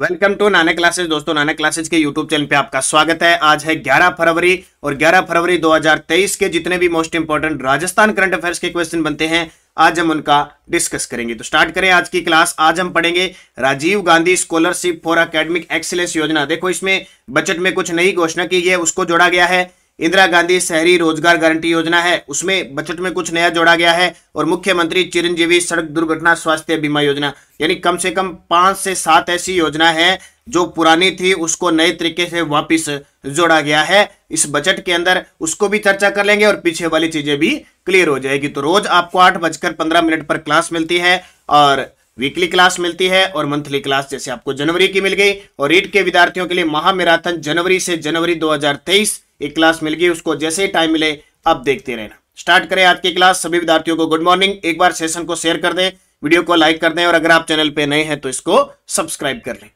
Welcome to Nanak classes. दोस्तों, Nanak classes के YouTube channel पे आपका स्वागत है। आज है 11 फरवरी और 11 फरवरी 2023 के जितने भी most important Rajasthan current affairs के क्वेश्चन बनते हैं आज हम उनका डिस्कस करेंगे। तो स्टार्ट करें आज की क्लास। आज हम पढ़ेंगे Rajiv Gandhi scholarship for academic excellence योजना। देखो, इसमें बजट में कुछ नई घोषणा की गई है, उसको जोड़ा गया है। इंदिरा गांधी शहरी रोजगार गारंटी योजना है, उसमें बजट में कुछ नया जोड़ा गया है। और मुख्यमंत्री चिरंजीवी सड़क दुर्घटना स्वास्थ्य बीमा योजना, यानी कम से कम 5 से 7 ऐसी योजना है जो पुरानी थी उसको नए तरीके से वापस जोड़ा गया है इस बजट के अंदर। उसको भी चर्चा कर लेंगे और पीछे वाली चीजें भी क्लियर हो जाएगी। तो रोज आपको 8:15 पर क्लास मिलती है और वीकली क्लास मिलती है और मंथली क्लास जैसे आपको जनवरी की मिल गई। और रीट के विद्यार्थियों के लिए महामैराथन जनवरी से जनवरी 2023 एक क्लास मिल गई, उसको जैसे ही टाइम मिले अब देखते रहना। स्टार्ट करें आज की क्लास। सभी विद्यार्थियों को गुड मॉर्निंग। एक बार सेशन को शेयर कर दें, वीडियो को लाइक कर दें और अगर आप चैनल पे नए हैं तो इसको सब्सक्राइब कर लें।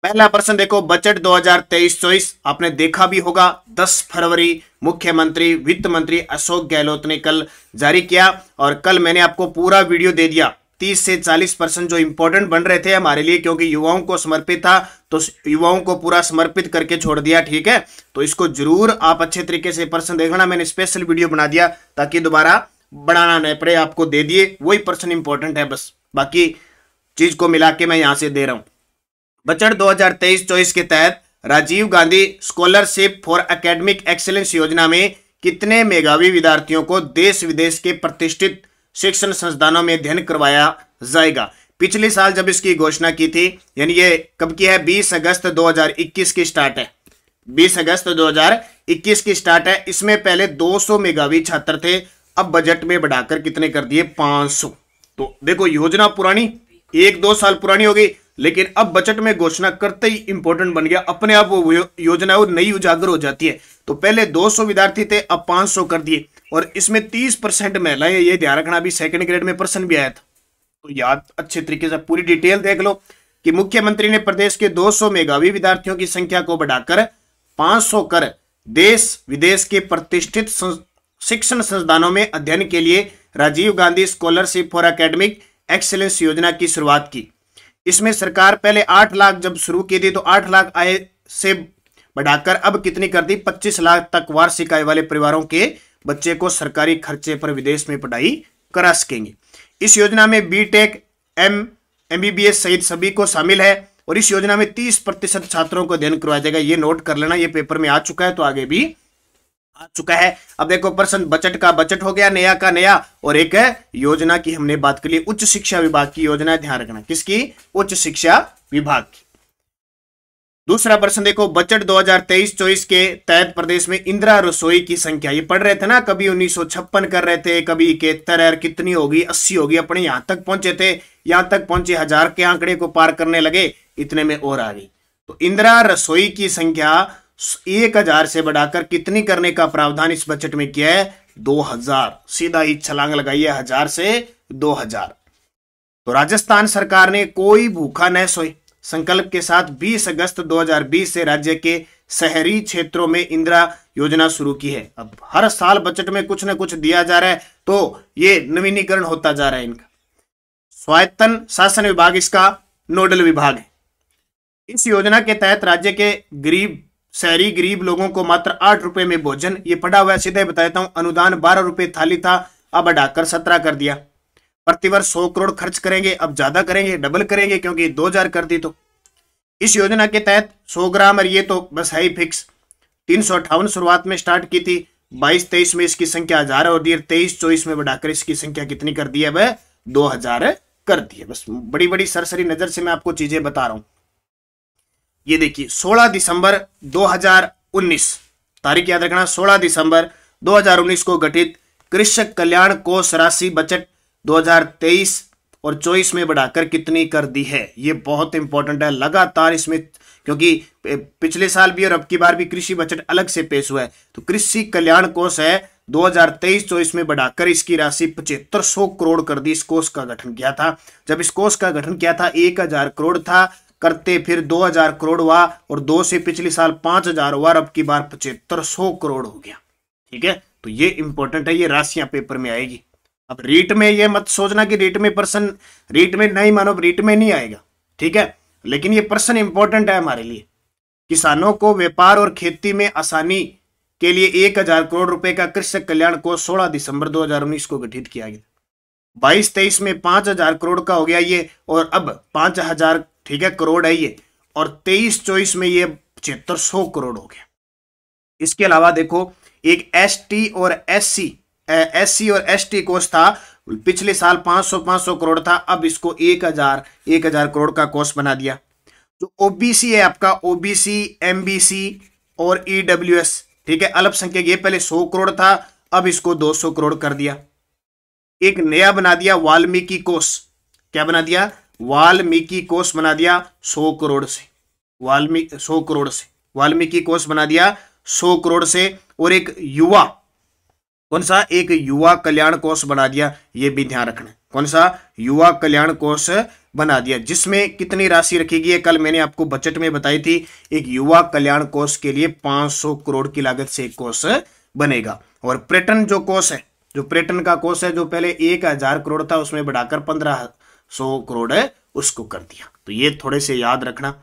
पहला प्रश्न देखो, बजट 2023-24 आपने देखा भी होगा। 10 फरवरी मुख्यमंत्री वित्त मंत्री अशोक गहलोत ने कल जारी किया और कल मैंने आपको पूरा वीडियो दे दिया। 30 से 40% जो इंपॉर्टेंट बन रहे थे हमारे लिए, क्योंकि युवाओं को समर्पित था तो युवाओं को पूरा समर्पित करके छोड़ दिया। ठीक है, तो इसको जरूर आप अच्छे तरीके से प्रश्न देखना। मैंने स्पेशल वीडियो बना दिया ताकि दोबारा बनाना नहीं पड़े, आपको दे दिए वही प्रश्न इंपॉर्टेंट है, बस बाकी चीज को मिला के मैं यहां से दे रहा हूं। बजट 2023-24 के तहत Rajiv Gandhi scholarship for academic excellence योजना में कितने मेधावी विद्यार्थियों को देश विदेश के प्रतिष्ठित शिक्षण संस्थानों में अध्ययन करवाया जाएगा। पिछले साल जब इसकी घोषणा की थी, यानी ये कब की है, 20 अगस्त 2021 की स्टार्ट है। 20 अगस्त 2021 की स्टार्ट है। इसमें पहले 200 मेधावी छात्र थे, अब बजट में बढ़ाकर कितने कर दिए, 500। तो देखो, योजना पुरानी 1-2 साल पुरानी हो गई, लेकिन अब बजट में घोषणा करते ही इंपॉर्टेंट बन गया। अपने आप वो योजना वो नई उजागर हो जाती है। तो पहले 200 विद्यार्थी थे, अब 500 कर दिए। और इसमें 30% महिलाएं, ये ध्यान रखना, अभी सेकंड ग्रेड में प्रश्न भी आया था, तो याद अच्छे तरीके से पूरी डिटेल देख लो कि मुख्यमंत्री ने प्रदेश के 200 मेधावी विद्यार्थियों की संख्या को बढ़ाकर 500 कर देश विदेश के प्रतिष्ठित शिक्षण संस्थानों में अध्ययन के लिए Rajiv Gandhi scholarship for academic excellence योजना की शुरुआत की। इसमें सरकार पहले 8 लाख जब शुरू की थी तो 8 लाख आय से बढ़ाकर अब कितनी कर दी, 25 लाख तक वार्षिक आय वाले परिवारों के बच्चे को सरकारी खर्चे पर विदेश में पढ़ाई करा सकेंगे। इस योजना में बीटेक, एमबीबीएस सहित सभी को शामिल है और इस योजना में 30% छात्रों को अध्ययन करवाया जाएगा। ये नोट कर लेना, ये पेपर में आ चुका है तो आगे भी आ चुका है। अब देखो प्रश्न, बजट का बजट हो गया, नया का नया, और एक है योजना की हमने बात कर ली, उच्च शिक्षा विभाग की योजना है, ध्यान रखना किसकी, उच्च शिक्षा विभाग की। दूसरा प्रश्न देखो, बजट 2023-24 के तहत प्रदेश में इंदिरा रसोई की संख्या, ये पढ़ रहे थे ना, कभी 1956 कर रहे थे, कभी 71, कितनी होगी, 80 होगी, अपने यहां तक पहुंचे थे, यहां तक पहुंचे 1000 के आंकड़े को पार करने लगे, इतने में और आ गई। तो इंदिरा रसोई की संख्या 1000 से बढ़ाकर कितनी करने का प्रावधान इस बजट में किया है, 2000। सीधा ही छलांग लगाई है, 1000 से 2000। तो राजस्थान सरकार ने कोई भूखा न सोए संकल्प के साथ 20 अगस्त 2020 से राज्य के शहरी क्षेत्रों में इंदिरा योजना शुरू की है। अब हर साल बजट में कुछ न कुछ दिया जा रहा है, तो ये नवीनीकरण होता जा रहा है इनका। स्वायत्तन शासन विभाग इसका नोडल विभाग है। इस योजना के तहत राज्य के शहरी गरीब लोगों को मात्र 8 रुपए में भोजन, ये पढ़ा हुआ है, सीधे बताता हूं, अनुदान 12 रुपए थाली था, अब बढ़ाकर 17 कर दिया। प्रतिवर्ष 100 करोड़ खर्च करेंगे, अब ज्यादा करेंगे, डबल करेंगे, क्योंकि 2000 कर दी। तो इस योजना के तहत 100 ग्राम, और ये तो बस है ही फिक्स, 358 शुरुआत में स्टार्ट की थी, 22-23 में इसकी संख्या 1000 और 23-24 में बढ़ाकर इसकी संख्या कितनी कर दी है, वह 2000 कर दी है। बस बड़ी बड़ी सरसरी नजर से मैं आपको चीजें बता रहा हूं। ये देखिए 16 दिसंबर 2019, तारीख याद रखना, 16 दिसंबर 2019 को गठित कृषक कल्याण कोष राशि बजट 2023 और 24 में बढ़ाकर कितनी कर दी है। ये बहुत इंपॉर्टेंट है लगातार इसमें, क्योंकि पिछले साल भी और अब की बार भी कृषि बजट अलग से पेश हुआ है। तो कृषि कल्याण कोष है 2023-24 में बढ़ाकर इसकी राशि 7500 करोड़ कर दी। इस कोष का गठन किया था, जब इस कोष का गठन किया था 1000 करोड़ था, करते फिर 2000 करोड़ हुआ और 2 से पिछले साल 5000 हुआ, अब की बार 7500 करोड़ हो गया। ठीक है, तो ये इंपॉर्टेंट है, ये राशियां पेपर में आएगी। अब रीट में ये मत सोचना कि रीट में प्रश्न, रीट में नहीं मानो, रीट में नहीं आएगा। ठीक है, लेकिन ये प्रश्न इंपॉर्टेंट है हमारे लिए। किसानों को व्यापार और खेती में आसानी के लिए 1000 करोड़ रुपए का कृषक कल्याण कोष 16 दिसंबर 2019 को गठित किया गया। 22-23 में 5000 करोड़ का हो गया ये, और अब 5000 ठीक है करोड़ है ये, और 23-24 में ये 7500 करोड़ हो गया। इसके अलावा देखो एक एससी और एसटी कोष था, पिछले साल 500 करोड़ था, अब इसको 1000 करोड़ का कोष बना दिया। जो ओबीसी है आपका, ओबीसी, एमबीसी और ईडब्ल्यूएस, ठीक है, अल्पसंख्यक, ये पहले 100 करोड़ था, अब इसको 200 करोड़ कर दिया। एक नया बना दिया वाल्मीकि कोष, क्या बना दिया? वाल्मीकि कोष बना दिया 100 करोड़ से, 100 करोड़ से वाल्मीकि कोष बना दिया 100 करोड़ से। और एक युवा, कौन सा? एक युवा कल्याण कोष बना दिया, ये भी ध्यान रखना। कौन सा? युवा कल्याण कोष बना दिया, जिसमें कितनी राशि रखी है? कल मैंने आपको बजट में बताई थी, एक युवा कल्याण कोष के लिए 500 करोड़ की लागत से एक कोष बनेगा। और पर्यटन जो कोष है, जो पर्यटन का कोष है, जो पहले 1000 करोड़ था, उसमें बढ़ाकर 1500 करोड़ है, उसको कर दिया। तो ये थोड़े से याद रखना।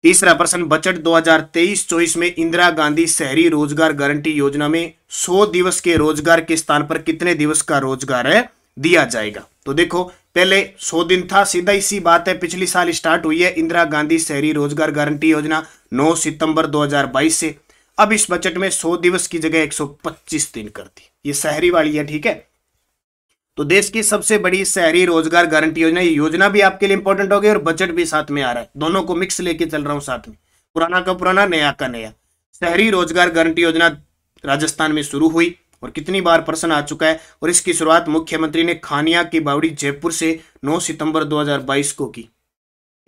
तीसरा प्रश्न, बजट 2023-24 में इंदिरा गांधी शहरी रोजगार गारंटी योजना में 100 दिवस के रोजगार के स्थान पर कितने दिवस का रोजगार दिया जाएगा? तो देखो पहले 100 दिन था, सीधा इसी बात है, पिछली साल स्टार्ट हुई है इंदिरा गांधी शहरी रोजगार गारंटी योजना 9 सितंबर 2022 से। अब इस बजट में 100 दिवस की जगह 125 दिन कर दी, ये शहरी वाली है, ठीक है। तो देश की सबसे बड़ी शहरी रोजगार गारंटी योजना, ये योजना भी आपके लिए इंपॉर्टेंट हो गई और बजट भी साथ में आ रहा है, दोनों को मिक्स लेके चल रहा हूं साथ में, पुराना का पुराना, नया का नया। शहरी रोजगार गारंटी योजना राजस्थान में शुरू हुई और कितनी बार प्रश्न आ चुका है, और इसकी शुरुआत मुख्यमंत्री ने खानिया की बावड़ी जयपुर से 9 सितंबर 2022 को की।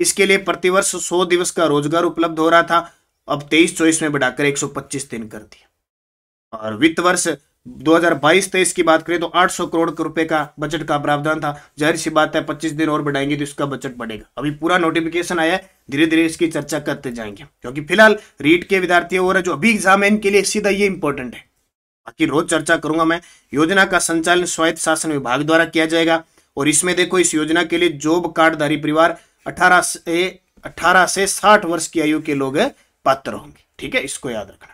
इसके लिए प्रतिवर्ष 100 दिवस का रोजगार उपलब्ध हो रहा था, अब 23-24 में बढ़ाकर 125 दिन कर दिया। और वित्त वर्ष 2022-23 की बात करें तो 800 करोड़ रुपए का बजट का प्रावधान था। जाहिर सी बात है 25 दिन और बढ़ाएंगे तो इसका बजट बढ़ेगा। अभी पूरा नोटिफिकेशन आया है, धीरे धीरे इसकी चर्चा करते जाएंगे, क्योंकि फिलहाल रीट के विद्यार्थियों और जो अभी एग्जाम है इनके लिए सीधा ये इंपॉर्टेंट है। बाकी रोज चर्चा करूंगा मैं। योजना का संचालन स्वायत्त शासन विभाग द्वारा किया जाएगा, और इसमें देखो इस योजना के लिए जॉब कार्डधारी परिवार 18 से 60 वर्ष की आयु के लोग पात्र होंगे, ठीक है, इसको याद रखना।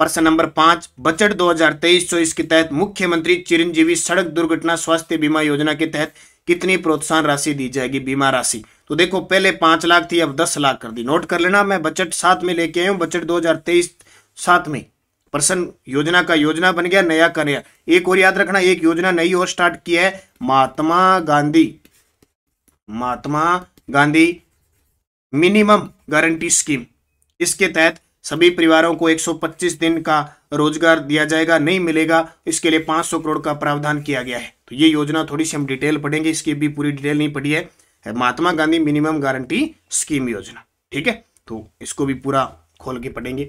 प्रश्न नंबर 5, बजट 2023-24 के तहत मुख्यमंत्री चिरंजीवी सड़क दुर्घटना स्वास्थ्य बीमा योजना के तहत कितनी प्रोत्साहन राशि दी जाएगी? बीमा राशि तो देखो पहले 5 लाख थी, अब 10 लाख कर दी। नोट कर लेना, मैं बजट साथ में लेके आया हूं, बजट 2023 साथ में। प्रश्न योजना का योजना बन गया, नया का नया। एक और याद रखना, एक योजना नई और स्टार्ट की है, Mahatma Gandhi minimum guarantee scheme. इसके तहत सभी परिवारों को 125 दिन का रोजगार दिया जाएगा, नहीं मिलेगा इसके लिए 500 करोड़ का प्रावधान किया गया है। तो ये योजना थोड़ी सी हम डिटेल पढ़ेंगे, इसकी भी पूरी डिटेल नहीं पढ़ी है, Mahatma Gandhi minimum guarantee scheme योजना, ठीक है, तो इसको भी पूरा खोल के पढ़ेंगे।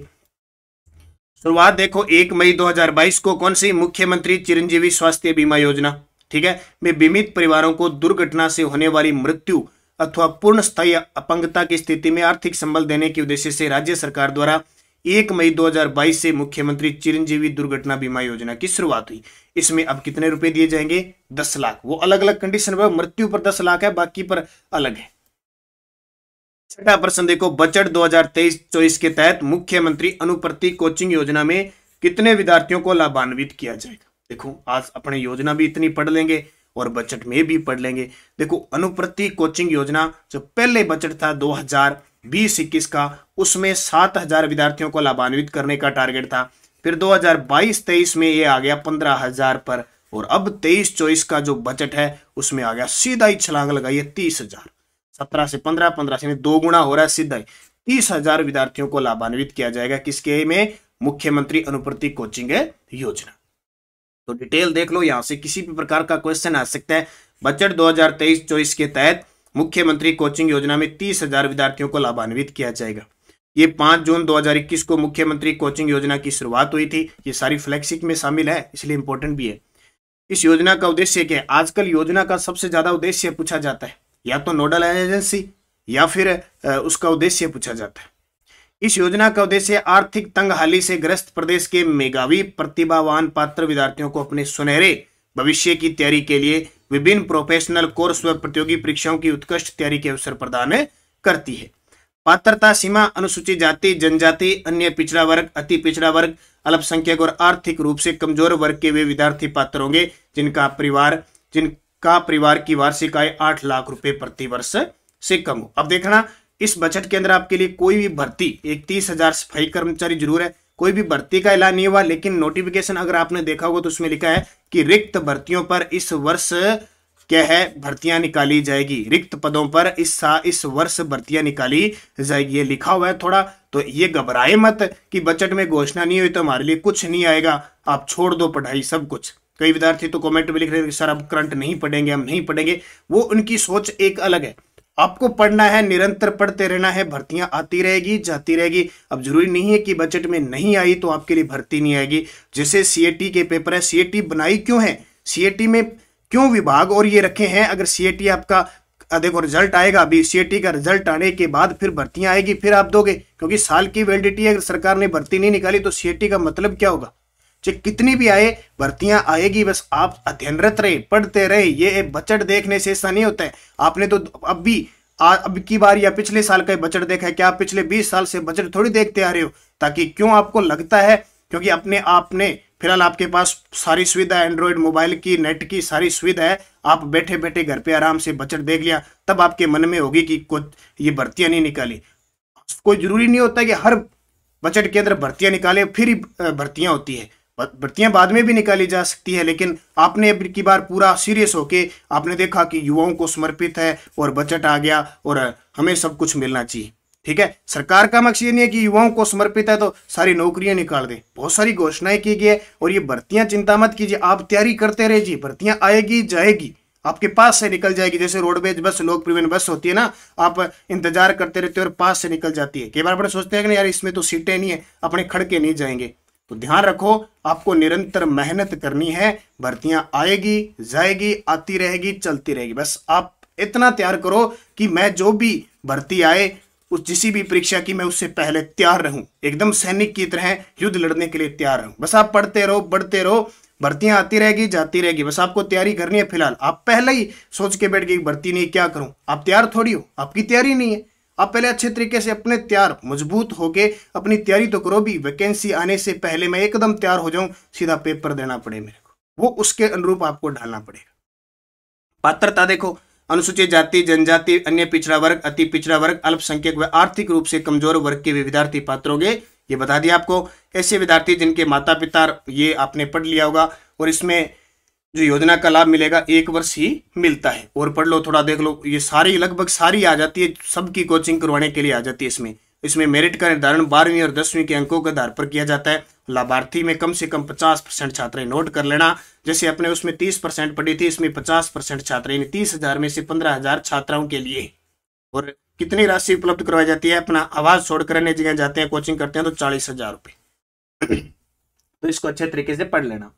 शुरुआत देखो 1 मई 2022 को कौन सी? मुख्यमंत्री चिरंजीवी स्वास्थ्य बीमा योजना, ठीक है, में बीमित परिवारों को दुर्घटना से होने वाली मृत्यु अथवा पूर्ण स्थायी अपंगता की स्थिति में आर्थिक संबल देने के उद्देश्य से राज्य सरकार द्वारा 1 मई 2022 से मुख्यमंत्री चिरंजीवी दुर्घटना बीमा योजना की शुरुआत हुई। इसमें अब कितने रुपए दिए जाएंगे? 10 लाख। वो अलग अलग कंडीशन पर, मृत्यु पर 10 लाख है, बाकी पर अलग है। छठा प्रश्न देखो, बजट 2023-24 के तहत मुख्यमंत्री अनुप्रति कोचिंग योजना में कितने विद्यार्थियों को लाभान्वित किया जाएगा? देखो आज अपने योजना भी इतनी पढ़ लेंगे और बजट में भी पढ़ लेंगे। देखो अनुप्रति कोचिंग योजना जो पहले बजट था 2020-21 का, उसमें 7000 विद्यार्थियों को लाभान्वित करने का टारगेट था। फिर 2022-23 में ये आ गया 15000 पर, और अब 23-24 का जो बजट है उसमें आ गया, सीधा ही छलांग लगाई है 30000। 17 से 15, 15 से 2 गुना हो रहा है, सीधा ही 30000 विद्यार्थियों को लाभान्वित किया जाएगा। किसके में? मुख्यमंत्री अनुप्रति कोचिंग योजना। तो डिटेल देख लो, यहां से किसी भी प्रकार का क्वेश्चन आ सकता है। बजट 2023-24 के तहत मुख्यमंत्री कोचिंग योजना में 30000 विद्यार्थियों को लाभान्वित किया जाएगा। ये 5 जून 2021 को मुख्यमंत्री कोचिंग योजना की शुरुआत हुई थी। ये सारी फ्लैगशिप में शामिल है, इसलिए इंपॉर्टेंट भी है। इस योजना का उद्देश्य क्या है? आजकल योजना का सबसे ज्यादा उद्देश्य पूछा जाता है, या तो नोडल एजेंसी या फिर उसका उद्देश्य पूछा जाता है। इस योजना का उद्देश्य आर्थिक तंगहाली से ग्रस्त प्रदेश के मेधावी प्रतिभावान पात्र विद्यार्थियों को अपने सुनहरे भविष्य की तैयारी के लिए विभिन्न प्रोफेशनल कोर्स व प्रतियोगी परीक्षाओं की उत्कृष्ट तैयारी के अवसर प्रदान करती है। पात्रता सीमा अनुसूचित जाति, जनजाति, अन्य पिछड़ा वर्ग, अति पिछड़ा वर्ग, अल्पसंख्यक और आर्थिक रूप से कमजोर वर्ग के वे विद्यार्थी पात्र होंगे जिनका परिवार की वार्षिक आय 8 लाख रुपए प्रति वर्ष से कम हो। अब देखना, इस बजट के अंदर आपके लिए कोई भी भर्ती, 31,000 सफाई कर्मचारी जरूर है, कोई भी भर्ती का ऐलान नहीं हुआ, लेकिन नोटिफिकेशन अगर आपने देखा होगा तो उसमें लिखा है कि रिक्त भर्तियों पर इस वर्ष क्या है, भर्तियां निकाली जाएगी। रिक्त पदों पर इस वर्ष भर्तियां निकाली जाएगी, ये लिखा हुआ है थोड़ा, तो ये घबराए मत कि बजट में घोषणा नहीं हुई तो हमारे लिए कुछ नहीं आएगा, आप छोड़ दो पढ़ाई सब कुछ। कई विद्यार्थी तो कमेंट में लिख रहे हैं सर अब करंट नहीं पढ़ेंगे, हम नहीं पढ़ेंगे, वो उनकी सोच एक अलग है। आपको पढ़ना है, निरंतर पढ़ते रहना है, भर्तियां आती रहेगी जाती रहेगी। अब जरूरी नहीं है कि बजट में नहीं आई तो आपके लिए भर्ती नहीं आएगी। जैसे सीएटी के पेपर है, सीएटी बनाई क्यों है, सीएटी में क्यों विभाग और ये रखे हैं, अगर सीएटी आपका देखो रिजल्ट आएगा, अभी सीएटी का रिजल्ट आने के बाद फिर भर्तियां आएगी, फिर आप दोगे, क्योंकि साल की वैलिडिटी अगर सरकार ने भर्ती नहीं निकाली तो सीएटी का मतलब क्या होगा। चाहे कितनी भी आए भर्तियां आएगी, बस आप अध्ययनरत रहे, पढ़ते रहे। ये बजट देखने से ऐसा नहीं होता है। आपने तो अब की बार या पिछले साल का बजट देखा है क्या? आप पिछले 20 साल से बजट थोड़ी देखते आ रहे हो, ताकि क्यों आपको लगता है, क्योंकि अपने आपने फिलहाल आपके पास सारी सुविधा है, एंड्रॉइड मोबाइल की, नेट की सारी सुविधा है, आप बैठे बैठे घर पे आराम से बजट देख लिया, तब आपके मन में होगी कि कुछ ये भर्तियां नहीं निकाली। कोई जरूरी नहीं होता कि हर बजट के अंदर भर्तियां निकाले फिर ही भर्तियां होती है, भर्तियां बाद में भी निकाली जा सकती है। लेकिन आपने अब की बार पूरा सीरियस होके आपने देखा कि युवाओं को समर्पित है और बजट आ गया और हमें सब कुछ मिलना चाहिए। ठीक है, सरकार का मकसद ये नहीं है कि युवाओं को समर्पित है तो सारी नौकरियां निकाल दे। बहुत सारी घोषणाएं की गई है और ये भर्तियां चिंता मत कीजिए, आप तैयारी करते रहिए, भर्तियां आएगी जाएगी, आपके पास से निकल जाएगी। जैसे रोडवेज बस, लोक परिवहन बस होती है ना, आप इंतजार करते रहते हो और पास से निकल जाती है। कई बार अपने सोचते हैं कि यार इसमें तो सीटें नहीं है, अपने खड़ के नहीं जाएंगे। तो ध्यान रखो, आपको निरंतर मेहनत करनी है, भर्तियां आएगी जाएगी, आती रहेगी चलती रहेगी। बस आप इतना तैयार करो कि मैं जो भी भर्ती आए उस किसी भी परीक्षा की मैं उससे पहले तैयार रहूं, एकदम सैनिक की तरह युद्ध लड़ने के लिए तैयार रहूं। बस आप पढ़ते रहो, बढ़ते रहो, भर्तियां आती रहेगी जाती रहेगी, बस आपको तैयारी करनी है। फिलहाल आप पहले ही सोच के बैठ गए भर्ती नहीं क्या करूं, आप तैयार थोड़ी हो, आपकी तैयारी नहीं है। आप पहले अच्छे तरीके से अपने तैयार मजबूत होके अपनी तैयारी तो करो भी, वैकेंसी आने से पहले मैं एकदम तैयार हो जाऊं, सीधा पेपर देना पड़े मेरे को, वो उसके अनुरूप आपको ढालना पड़ेगा। पात्रता देखो, अनुसूचित जाति, जनजाति, अन्य पिछड़ा वर्ग, अति पिछड़ा वर्ग, अल्पसंख्यक व आर्थिक रूप से कमजोर वर्ग के विद्यार्थी पात्र होंगे, ये बता दिया आपको। ऐसे विद्यार्थी जिनके माता पिता, ये आपने पढ़ लिया होगा, और इसमें जो योजना का लाभ मिलेगा 1 वर्ष ही मिलता है। और पढ़ लो थोड़ा, देख लो, ये सारी लगभग सारी आ जाती है, सबकी कोचिंग करवाने के लिए आ जाती है। इसमें मेरिट का निर्धारण 12वीं और 10वीं के अंकों के आधार पर किया जाता है। लाभार्थी में कम से कम 50% छात्र, नोट कर लेना। जैसे अपने उसमें 30% पढ़ी थी, इसमें 50% छात्र, यानी 30,000 में से 15,000 छात्राओं के लिए। और कितनी राशि उपलब्ध करवाई जाती है? अपना आवाज छोड़कर अन्य जगह जाते हैं, कोचिंग करते हैं तो 40,000 रुपये। तो इसको अच्छे तरीके से पढ़ लेना।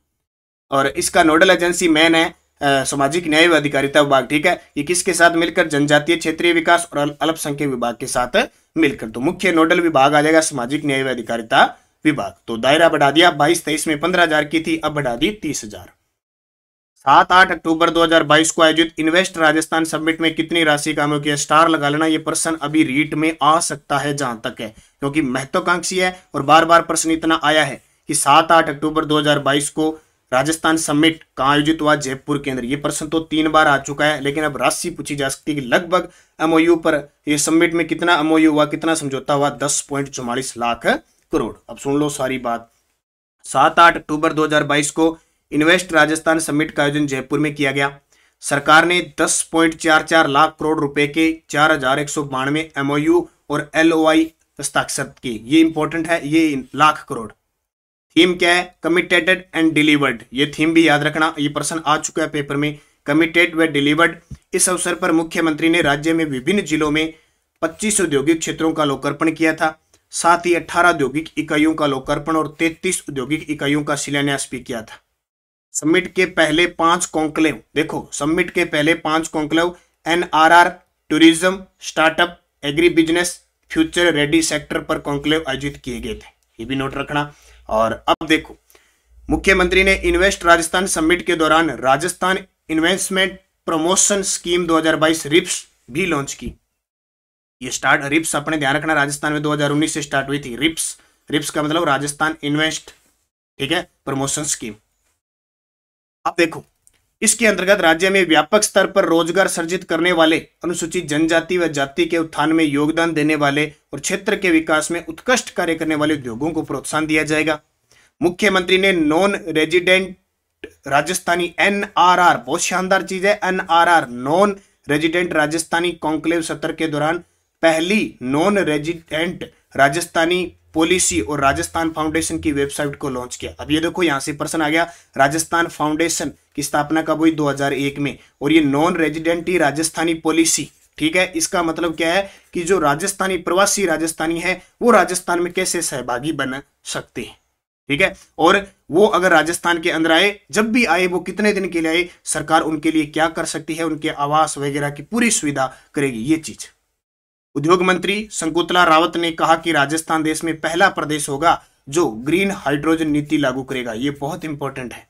और इसका नोडल एजेंसी मैन है सामाजिक न्याय व अधिकारिता विभाग। ठीक है, ये किसके साथ मिलकर? जनजातीय क्षेत्रीय विकास और अल्पसंख्यक विभाग के साथ मिलकर। तो मुख्य नोडल विभाग आ जाएगा सामाजिक न्याय व अधिकारिता विभाग। तो दायरा बढ़ा दिया, 22-23 में 15,000 की थी, अब बढ़ा दी 30,000। 7-8 अक्टूबर 2022 को आयोजित इन्वेस्ट राजस्थान समिट में कितनी राशि का काम किया? स्टार लगा लेना, ये प्रश्न अभी रीट में आ सकता है जहां तक है, क्योंकि महत्वाकांक्षी है और बार बार प्रश्न इतना आया है कि 7-8 अक्टूबर 2022 को राजस्थान समिट कहाँ आयोजित हुआ? जयपुर के अंदर। ये प्रश्न तो 3 बार आ चुका है, लेकिन अब राशि पूछी जा सकती है कि लगभग एमओयू पर ये समिट में कितना एमओयू हुआ, कितना समझौता हुआ? 10.44 लाख करोड़। अब सुन लो सारी बात। 7-8 अक्टूबर 2022 को इन्वेस्ट राजस्थान समिट का आयोजन जयपुर में किया गया। सरकार ने 10.44 लाख करोड़ रुपए के 4,192 एमओयू और एलओआई हस्ताक्षर किए। ये इंपॉर्टेंट है, ये लाख करोड़। थीम क्या है? Committed and delivered. ये थीम भी याद रखना, ये प्रश्न आ चुका है पेपर में, कमिटेड व डिलीवर्ड। इस अवसर पर मुख्यमंत्री ने राज्य में विभिन्न जिलों में 25 औद्योगिक क्षेत्रों का लोकार्पण किया था। साथ ही 18 औद्योगिक इकाइयों का लोकार्पण और 33 औद्योगिक इकाइयों का शिलान्यास भी किया था। समिट के पहले 5 कॉन्क्लेव, देखो समिट के पहले 5 conclave NRR, tourism, startup, agri business, future ready sector पर कॉन्क्लेव आयोजित किए गए थे, ये भी नोट रखना। और अब देखो, मुख्यमंत्री ने इन्वेस्ट राजस्थान समिट के दौरान Rajasthan investment promotion scheme 2022 RIPS भी लॉन्च की। ये स्टार्ट रिप्स अपने ध्यान रखना राजस्थान में 2019 से स्टार्ट हुई थी। रिप्स का मतलब राजस्थान इन्वेस्ट, ठीक है, प्रमोशन स्कीम। अब देखो, इसके अंतर्गत राज्य में व्यापक स्तर पर रोजगार सर्जित करने वाले, अनुसूचित जनजाति व जाति के उत्थान में योगदान देने वाले और क्षेत्र के विकास में उत्कृष्ट कार्य करने वाले उद्योगों को प्रोत्साहन दिया जाएगा। मुख्यमंत्री ने नॉन रेजिडेंट राजस्थानी NRR, बहुत शानदार चीज है, NRR non resident Rajasthani conclave सत्र के दौरान पहली नॉन रेजिडेंट राजस्थानी पॉलिसी और राजस्थान फाउंडेशन की वेबसाइट को लॉन्च किया। अब ये देखो, यहां से प्रश्न आ गया, राजस्थान फाउंडेशन की स्थापना कब हुई? 2001 में। और ये नॉन रेजिडेंटी राजस्थानी पॉलिसी, ठीक है, इसका मतलब क्या है कि जो राजस्थानी प्रवासी राजस्थानी है वो राजस्थान में कैसे सहभागी बन सकते हैं, ठीक है, और वो अगर राजस्थान के अंदर आए, जब भी आए, वो कितने दिन के लिए आए, सरकार उनके लिए क्या कर सकती है, उनके आवास वगैरह की पूरी सुविधा करेगी, ये चीज। उद्योग मंत्री शंकुतला रावत ने कहा कि राजस्थान देश में पहला प्रदेश होगा जो ग्रीन हाइड्रोजन नीति लागू करेगा। ये बहुत इंपॉर्टेंट है।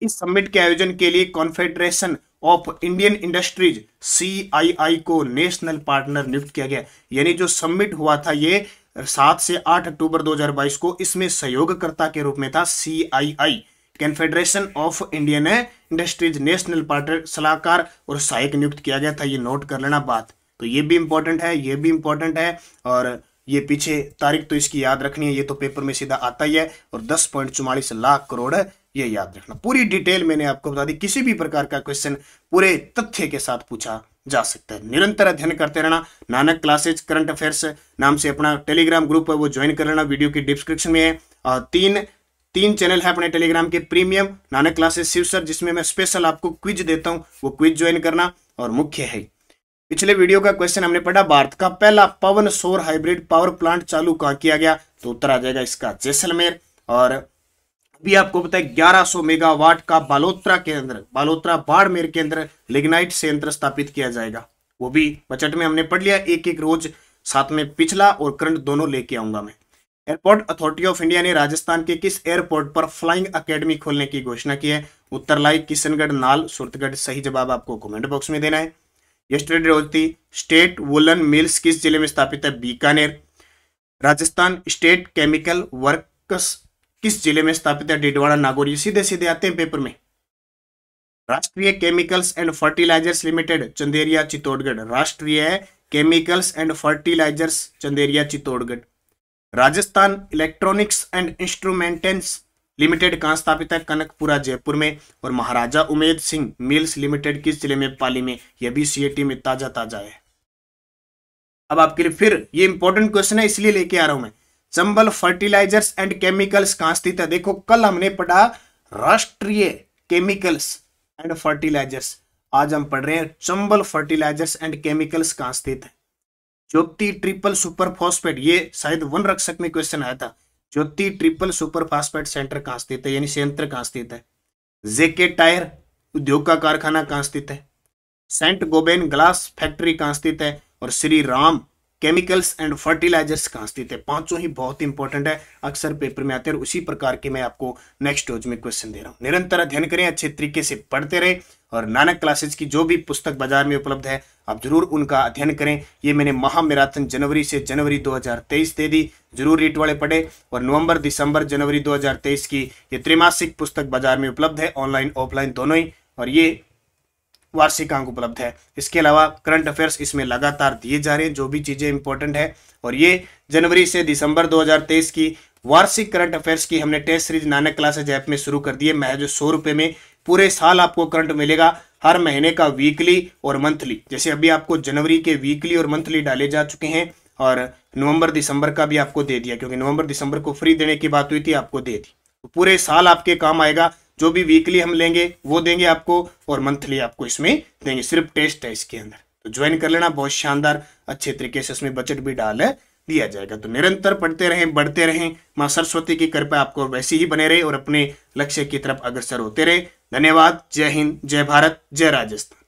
इस समिट के आयोजन के लिए confederation of Indian industries CII को नेशनल पार्टनर नियुक्त किया गया। यानी जो समिट हुआ था ये 7 से 8 अक्टूबर 2022 को, इसमें सहयोगकर्ता के रूप में था CII, confederation of Indian industries, national partner सलाहकार और सहायक नियुक्त किया गया था। ये नोट कर लेना बात, तो ये भी इंपॉर्टेंट है, ये भी इंपॉर्टेंट है, और ये पीछे तारीख तो इसकी याद रखनी है, ये तो पेपर में सीधा आता ही है। और 10.44 लाख करोड़ है, ये याद रखना। पूरी डिटेल मैंने आपको बता दी, किसी भी प्रकार का क्वेश्चन पूरे तथ्य के साथ पूछा जा सकता है। निरंतर अध्ययन करते रहना। नानक क्लासेज करंट अफेयर्स नाम से अपना टेलीग्राम ग्रुप है, वो ज्वाइन कर लेना, वीडियो की डिस्क्रिप्शन में है। और तीन चैनल है अपने टेलीग्राम के premium, Nanak classes Shiv sir, जिसमें मैं स्पेशल आपको क्विज देता हूँ, वो क्विज ज्वाइन करना। और मुख्य है, पिछले वीडियो का क्वेश्चन हमने पढ़ा, भारत का पहला पवन सौर हाइब्रिड पावर प्लांट चालू कहां किया गया? तो उत्तर आ जाएगा इसका जैसलमेर। और अभी आपको पता है 1100 मेगावाट का बालोतरा बाड़मेर के अंदर लिग्नाइट संयंत्र स्थापित किया जाएगा। वो भी बजट में हमने पढ़ लिया, एक रोज साथ में पिछला और करंट दोनों लेके आऊंगा मैं। एयरपोर्ट अथॉरिटी ऑफ इंडिया ने राजस्थान के किस एयरपोर्ट पर फ्लाइंग अकेडमी खोलने की घोषणा की है? उत्तर लाई किशनगढ़, नाल, सूरतगढ़। सही जवाब आपको कमेंट बॉक्स में देना है। यस्टरडे होती स्टेट वुलन मिल्स किस जिले में स्थापित है? Bikaner. Rajasthan state chemical works किस जिले में स्थापित है? डिडवाड़ा, नागौर। ये सीधे सीधे आते हैं पेपर में। Rashtriya chemicals and fertilizers limited, Chanderiya, Chittorgarh. Rashtriya chemicals and fertilizers, Chanderiya, Chittorgarh. Rajasthan electronics and instruments limited कहां स्थापित है? कनकपुरा, जयपुर में। और महाराजा उमेद सिंह मिल्स लिमिटेड किस जिले में? पाली में। यह भी CAT में ताजा है। अब आपके लिए फिर ये इंपॉर्टेंट क्वेश्चन है, इसलिए लेके आ रहा हूं मैं। चंबल फर्टिलाइजर्स एंड केमिकल्स कहां स्थित है? देखो, कल हमने पढ़ा राष्ट्रीय केमिकल्स एंड फर्टिलाइजर्स, आज हम पढ़ रहे हैं चंबल फर्टिलाइजर्स एंड केमिकल्स कहां स्थित है। ज्योति ट्रिपल सुपर फॉस्फेट, ये शायद 1 रक्षक में क्वेश्चन आया था। ज्योति ट्रिपल सुपर फास्फेट सेंटर कहां स्थित है, यानी संयंत्र कहां स्थित है। JK टायर उद्योग का कारखाना कहां स्थित है। सेंट गोबेन ग्लास फैक्ट्री कहां स्थित है। और Shri Ram chemicals and fertilisers कहां स्थित है। पांचों ही बहुत इंपॉर्टेंट है, अक्सर पेपर में आते हैं, और उसी प्रकार के मैं आपको नेक्स्ट रोज में क्वेश्चन दे रहा हूं। निरंतर अध्ययन करें, अच्छे तरीके से पढ़ते रहे, और नानक क्लासेज की जो भी पुस्तक बाजार में उपलब्ध है आप जरूर उनका अध्ययन करें। ये मैंने महामैराथन जनवरी से जनवरी 2023 दे दी, जरूर रीट वाले पढ़े। और नवंबर दिसंबर जनवरी 2023 की ये त्रैमासिक पुस्तक बाजार में उपलब्ध है, ऑनलाइन ऑफलाइन दोनों ही, और ये वार्षिक अंक उपलब्ध है। इसके अलावा करंट अफेयर्स इसमें लगातार दिए जा रहे हैं, जो भी चीजें इंपॉर्टेंट है। और ये जनवरी से दिसंबर 2023 की वार्षिक करंट अफेयर्स की हमने test series Nanak classes app में शुरू कर दी है। महज 100 रुपए में पूरे साल आपको करंट मिलेगा, हर महीने का वीकली और मंथली। जैसे अभी आपको जनवरी के वीकली और मंथली डाले जा चुके हैं, और नवंबर दिसंबर का भी आपको दे दिया, क्योंकि नवंबर दिसंबर को फ्री देने की बात हुई थी, आपको दे दी। तो पूरे साल आपके काम आएगा, जो भी वीकली हम लेंगे वो देंगे आपको, और मंथली आपको इसमें देंगे। सिर्फ टेस्ट है इसके अंदर, तो ज्वाइन कर लेना, बहुत शानदार अच्छे तरीके से इसमें बजट भी डाल दिया जाएगा। तो निरंतर पढ़ते रहें, बढ़ते रहें, मां सरस्वती की कृपा आपको वैसे ही बने रहे, और अपने लक्ष्य की तरफ अग्रसर होते रहे। धन्यवाद। जय हिंद, जय भारत, जय राजस्थान।